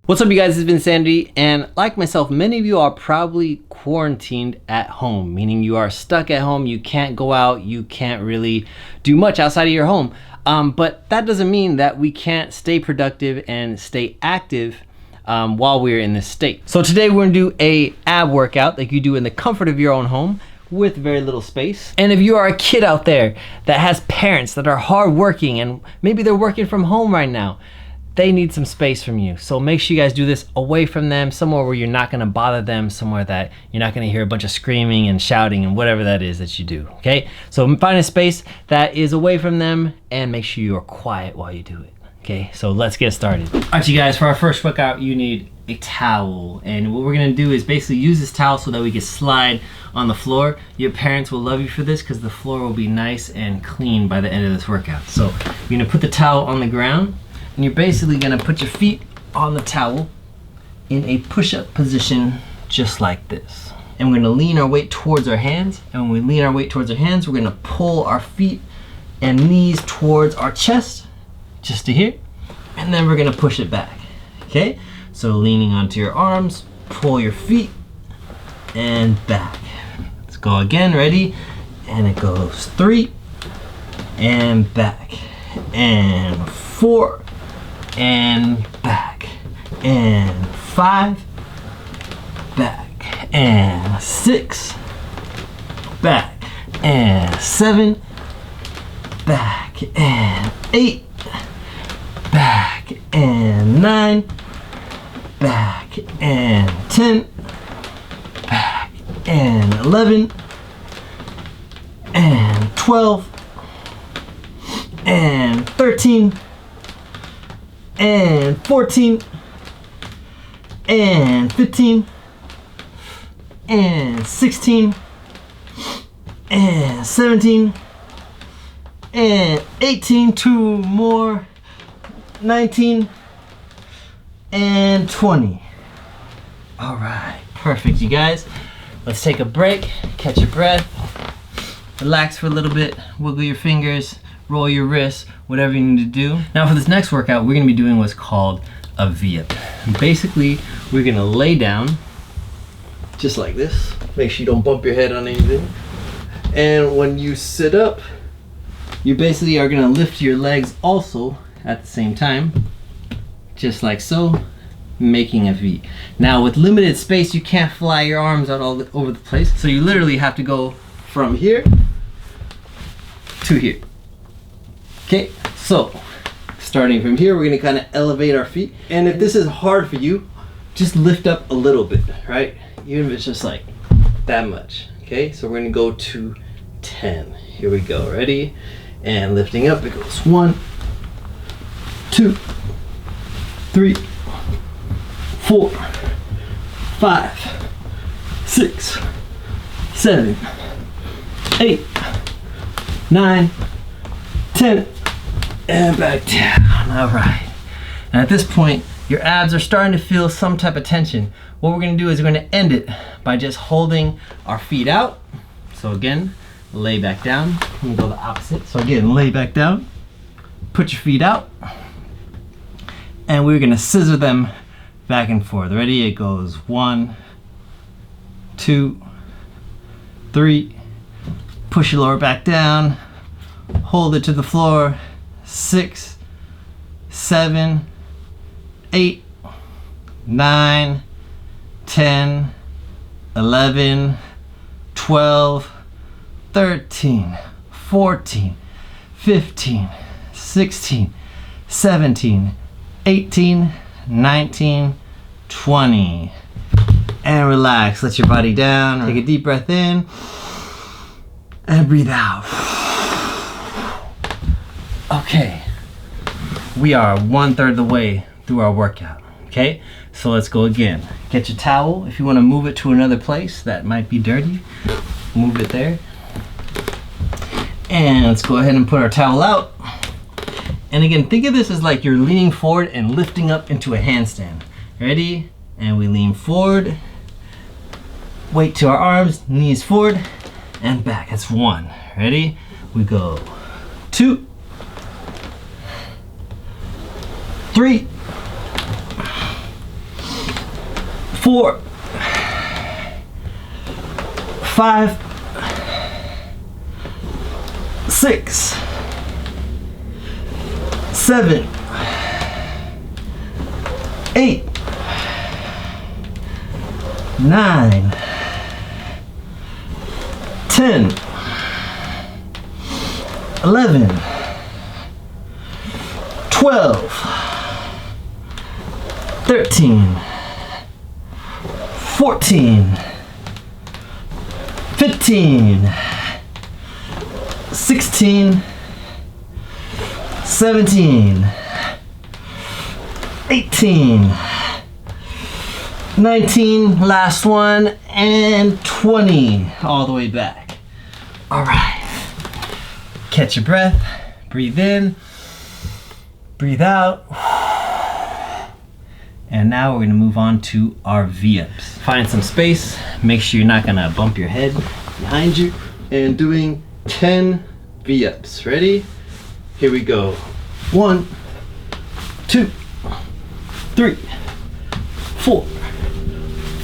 What's up, you guys? It's Vincanity, and like myself, many of you are probably quarantined at home, meaning you are stuck at home, you can't go out, you can't really do much outside of your home. But that doesn't mean that we can't stay productive and stay active while we're in this state. So today we're gonna do a ab workout like you do in the comfort of your own home with very little space. And if you are a kid out there that has parents that are hardworking and maybe they're working from home right now, they need some space from you. So make sure you guys do this away from them, somewhere where you're not gonna bother them, somewhere that you're not gonna hear a bunch of screaming and shouting and whatever that is that you do, okay? So find a space that is away from them and make sure you are quiet while you do it, okay? So let's get started. All right, you guys, for our first workout, you need a towel. And what we're gonna do is basically use this towel so that we can slide on the floor. Your parents will love you for this because the floor will be nice and clean by the end of this workout. So you're gonna put the towel on the ground, and you're basically gonna put your feet on the towel in a push-up position just like this. And we're gonna lean our weight towards our hands. And when we lean our weight towards our hands, we're gonna pull our feet and knees towards our chest, just to here. And then we're gonna push it back, okay? So leaning onto your arms, pull your feet and back. Let's go again, ready? And it goes 3 and back, and 4, and back, and 5, back, and 6, back, and 7, back, and 8, back, and 9, back, and 10, back, and 11, and 12, and 13, and 14, and 15, and 16, and 17, and 18, 2 more, 19, and 20. All right, perfect, you guys. Let's take a break, catch your breath, relax for a little bit, wiggle your fingers, roll your wrists, whatever you need to do. Now for this next workout, we're gonna be doing what's called a V-up. Basically, we're gonna lay down just like this. Make sure you don't bump your head on anything. And when you sit up, you basically are gonna lift your legs also at the same time, just like so, making a V. Now with limited space, you can't fly your arms out all over the place. So you literally have to go from here to here. Okay, so starting from here, we're gonna kind of elevate our feet. And if this is hard for you, just lift up a little bit, right? Even if it's just like that much, okay? So we're gonna go to 10. Here we go, ready? And lifting up, it goes 1, 2, 3, 4, 5, 6, 7, 8, 9, 10, and back down. All right. And at this point, your abs are starting to feel some type of tension. What we're gonna do is we're gonna end it by just holding our feet out. So again, lay back down. Let me go the opposite. So again, lay back down, put your feet out, and we're gonna scissor them back and forth. Ready? It goes 1, 2, 3, push your lower back down, hold it to the floor, 6, 7, 8, 9, 10, 11, 12, 13, 14, 15, 16, 17, 18, 19, 20. And relax, let your body down. Take a deep breath in and breathe out. Okay, we are 1/3 of the way through our workout, okay? So let's go again. Get your towel. If you wanna move it to another place that might be dirty, move it there. And let's go ahead and put our towel out. And again, think of this as like you're leaning forward and lifting up into a handstand. Ready? And we lean forward. Weight to our arms, knees forward, and back. That's 1. Ready? We go 2, 3, 4, 5, 6, 7, 8, 9, 10, 11, 12, 13, 14, 15, 16, 17, 18, 19, last one, and 20, all the way back. All right, catch your breath, breathe in, breathe out. And now we're gonna move on to our V-ups. Find some space, make sure you're not gonna bump your head behind you, and doing 10 V-ups. Ready? Here we go. 1, 2, 3, 4,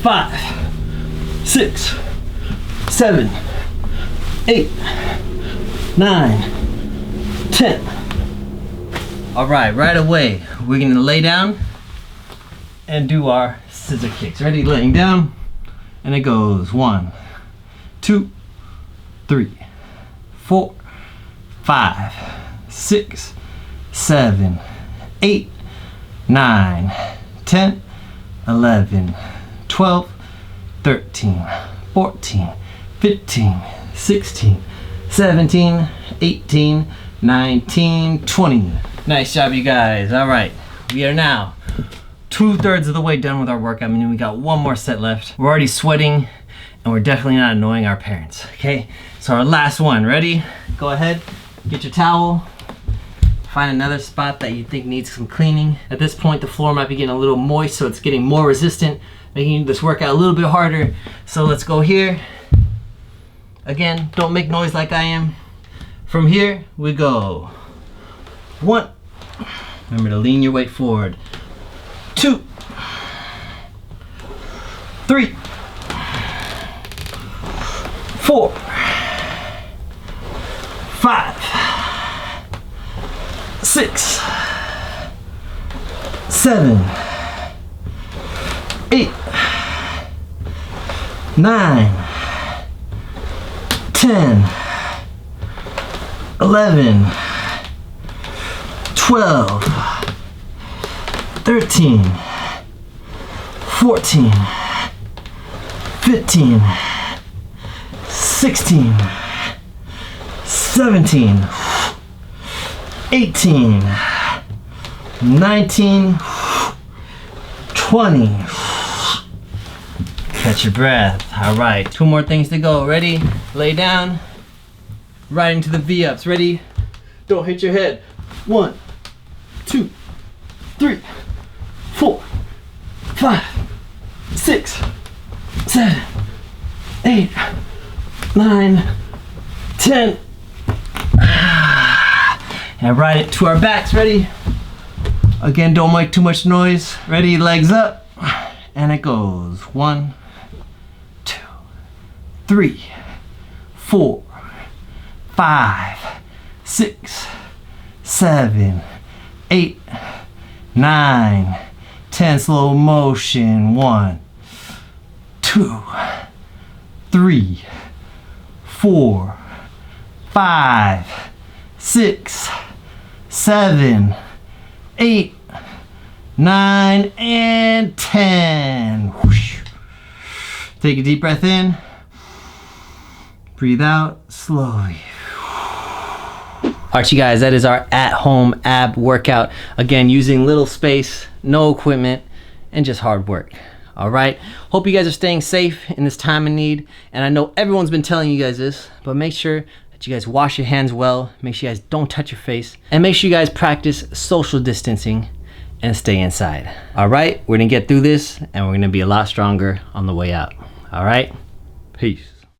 5, 6, 7, 8, 9, 10. All right away, we're gonna lay down and do our scissor kicks. Ready? Laying down, and it goes 1, 2, 3, 4, 5, 6, 7, 8, 9, 10, 11, 12, 13, 14, 15, 16, 17, 18, 19, 20. Nice job, you guys. All right, we are now 2/3 of the way done with our workout. I mean, we got one more set left. We're already sweating, and we're definitely not annoying our parents, okay? So our last one, ready? Go ahead, get your towel, find another spot that you think needs some cleaning. At this point, the floor might be getting a little moist, so it's getting more resistant, making this workout a little bit harder. So let's go here. Again, don't make noise like I am. From here, we go. 1, remember to lean your weight forward. 2, 3, 4, 5, 6, 7, 8, 9, 10, 11, 12, 13, 14, 15, 16, 17, 18, 19, 20. Catch your breath. All right, 2 more things to go. Ready? Lay down. Right into the V-ups. Ready? Don't hit your head. 1, 2, 3, 4, 5, 6, 7, 8, 9, 10. And ride it to our backs. Ready? Again, don't make too much noise. Ready? Legs up. And it goes 1, 2, 3, 4, 5, 6, 7, 8, 9, 10. Slow motion. 1, 2, 3, 4, 5, 6, 7, 8, 9, and 10. Whoosh. Take a deep breath in. Breathe out slowly. Alright, you guys, that is our at-home ab workout. Again, using little space, no equipment, and just hard work. Alright, hope you guys are staying safe in this time of need. And I know everyone's been telling you guys this, but make sure that you guys wash your hands well. Make sure you guys don't touch your face. And make sure you guys practice social distancing and stay inside. Alright, we're gonna get through this, and we're gonna be a lot stronger on the way out. Alright, peace.